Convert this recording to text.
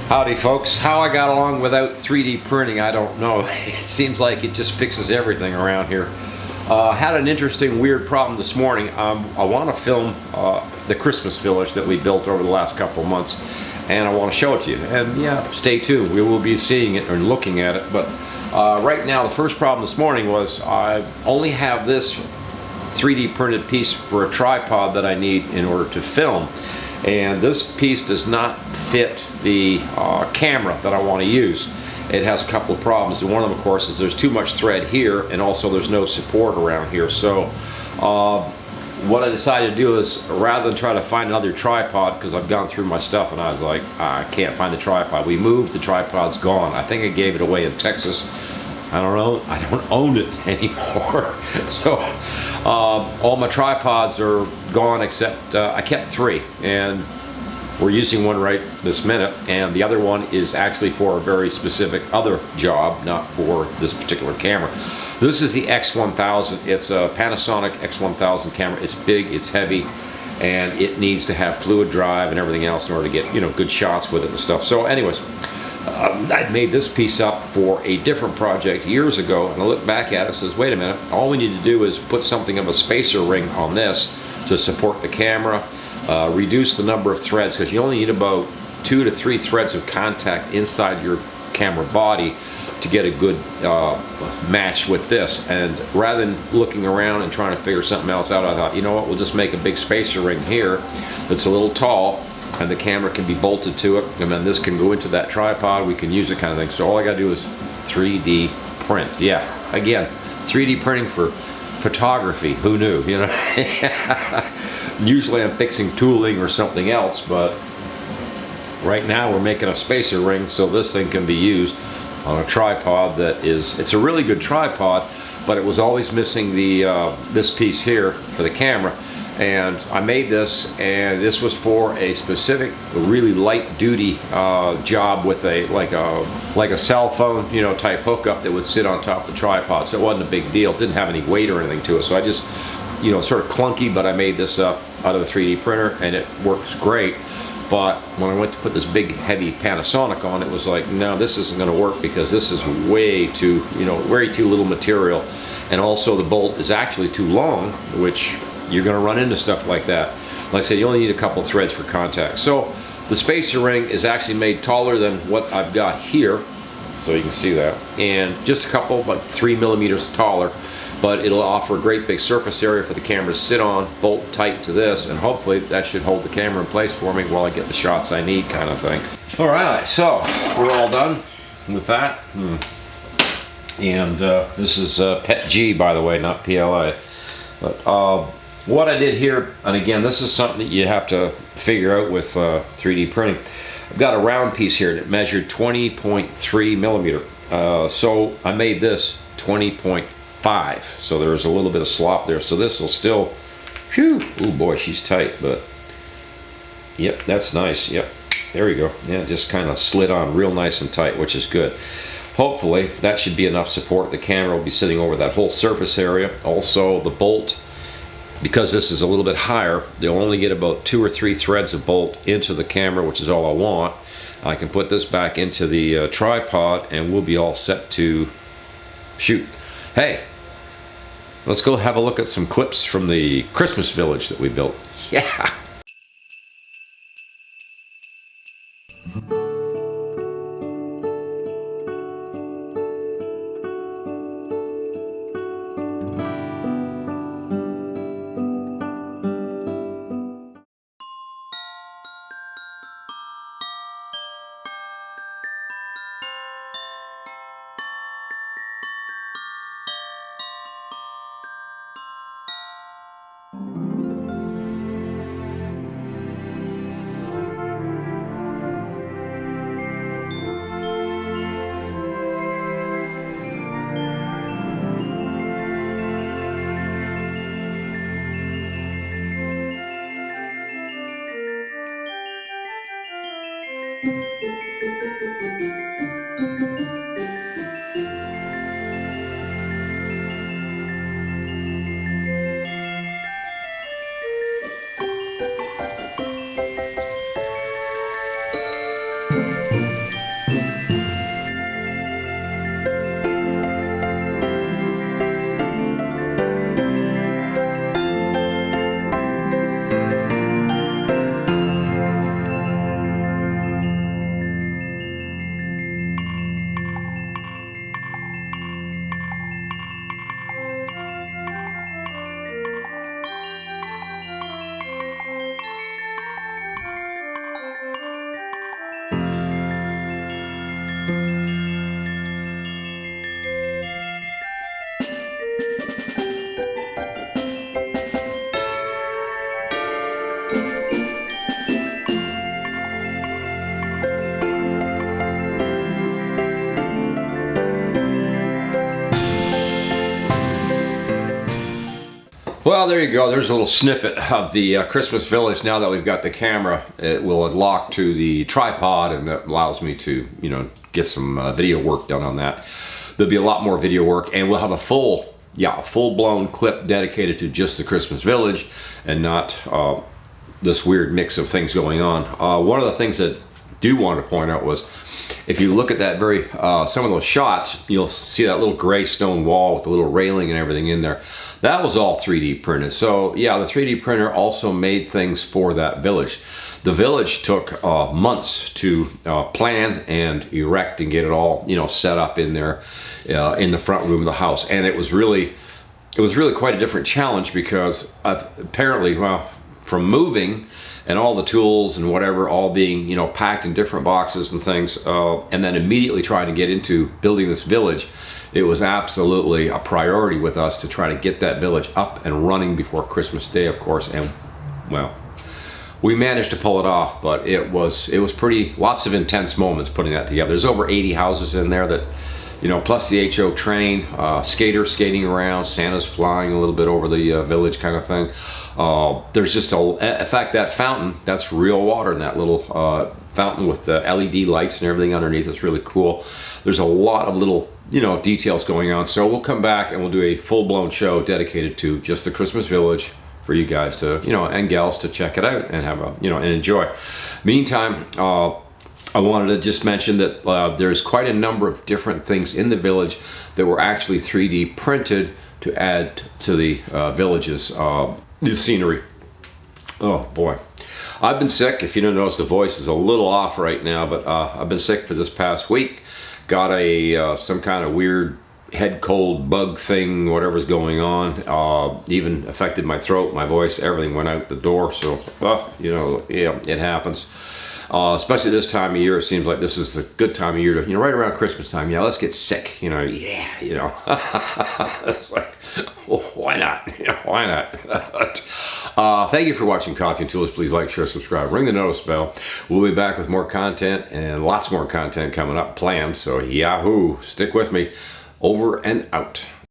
Howdy folks. How I got along without 3D printing, I don't know. It seems like it just fixes everything around here. Had an interesting, weird problem this morning. I want to film the Christmas village that we built over the last couple of months, and I want to show it to you. And yeah, stay tuned. We will be seeing it or looking at it. But right now, the first problem this morning was I only have this 3D printed piece for a tripod that I need in order to film. And this piece does not fit the camera that I want to use. It has a couple of problems, and one of them, of course, is there's too much thread here, and also there's no support around here. So what I decided to do is, rather than try to find another tripod, because I've gone through my stuff and I was like, I can't find the tripod. We moved, the tripod's gone. I think I gave it away in Texas. I don't know, I don't own it anymore. So all my tripods are gone, except I kept 3, and we're using one right this minute, and the other one is actually for a very specific other job, not for this particular camera. This is the X1000. It's a Panasonic X1000 camera. It's big, it's heavy, and it needs to have fluid drive and everything else in order to get, you know, good shots with it and stuff. So anyways, I made this piece up for a different project years ago, and I look back at it and says, wait a minute, all we need to do is put something of a spacer ring on this to support the camera, reduce the number of threads, because you only need about 2 to 3 threads of contact inside your camera body to get a good match with this. And rather than looking around and trying to figure something else out, I thought, you know what, we'll just make a big spacer ring here that's a little tall, and the camera can be bolted to it, and then this can go into that tripod. We can use it, kind of thing. So all I got to do is 3D print. Yeah, again, 3D printing for photography. Who knew? You know. Usually I'm fixing tooling or something else, but right now we're making a spacer ring so this thing can be used on a tripod that is. It's a really good tripod, but it was always missing the this piece here for the camera. And I made this, and this was for a specific, really light-duty job with a like a cell phone, you know, type hookup that would sit on top of the tripod. So it wasn't a big deal. It didn't have any weight or anything to it. So I just, you know, sort of clunky, but I made this up out of the 3D printer, and it works great. But when I went to put this big, heavy Panasonic on, it was like, no, this isn't going to work because this is way too, you know, way too little material, and also the bolt is actually too long, which you're going to run into stuff like that. Like I said, you only need a couple threads for contact. So the spacer ring is actually made taller than what I've got here, so you can see that, and just a couple, about 3 millimeters taller, but it'll offer a great big surface area for the camera to sit on, bolt tight to this, and hopefully that should hold the camera in place for me while I get the shots I need, kind of thing. All right, so we're all done with that. And this is Pet G, by the way, not PLA. But what I did here, and again, this is something that you have to figure out with 3D printing. I've got a round piece here that measured 20.3 millimeter. So I made this 20.5. So there's a little bit of slop there. So this will still, phew, oh boy, she's tight, but yep, that's nice. Yep, there you go. Yeah, just kind of slid on real nice and tight, which is good. Hopefully that should be enough support. The camera will be sitting over that whole surface area. Also the bolt, because this is a little bit higher, they'll only get about 2 or 3 threads of bolt into the camera, which is all I want. I can put this back into the tripod, and we'll be all set to shoot. Hey, let's go have a look at some clips from the Christmas village that we built. Yeah. Well, there you go. There's a little snippet of the Christmas Village. Now that we've got the camera, it will lock to the tripod, and that allows me to, you know, get some video work done on that. There'll be a lot more video work, and we'll have a full-blown clip dedicated to just the Christmas Village, and not this weird mix of things going on. One of the things that I do want to point out was, if you look at that some of those shots, you'll see that little gray stone wall with the little railing and everything in there. That was all 3D printed. So yeah, the 3D printer also made things for that village. The village took months to plan and erect and get it all, you know, set up in there in the front room of the house. And it was really quite a different challenge, because apparently, well, from moving and all the tools and whatever all being, you know, packed in different boxes and things, and then immediately trying to get into building this village, it was absolutely a priority with us to try to get that village up and running before Christmas Day, of course. And well, we managed to pull it off, but it was pretty, lots of intense moments putting that together. There's over 80 houses in there, that, you know, plus the HO train, skaters skating around, Santa's flying a little bit over the village kind of thing. There's just in fact, that fountain, that's real water in that little fountain with the LED lights and everything underneath. It's really cool. There's a lot of little, you know, details going on. So we'll come back and we'll do a full-blown show dedicated to just the Christmas Village for you guys to, you know, and gals to check it out and have a, you know, and enjoy. Meantime, I wanted to just mention that there's quite a number of different things in the village that were actually 3D printed to add to the village's the scenery. Oh boy, I've been sick. If you don't notice, the voice is a little off right now, but I've been sick for this past week. Got a some kind of weird head cold bug thing, whatever's going on. Even affected my throat, my voice, everything went out the door. So, you know, yeah, it happens. Especially this time of year, it seems like this is a good time of year to, you know, right around Christmas time. Yeah, let's get sick, you know. Yeah, you know. It's like, well, why not? You know, why not? Thank you for watching Coffee and Tools. Please like, share, subscribe, ring the notice bell. We'll be back with more content, and lots more content coming up planned. So, yahoo! Stick with me. Over and out.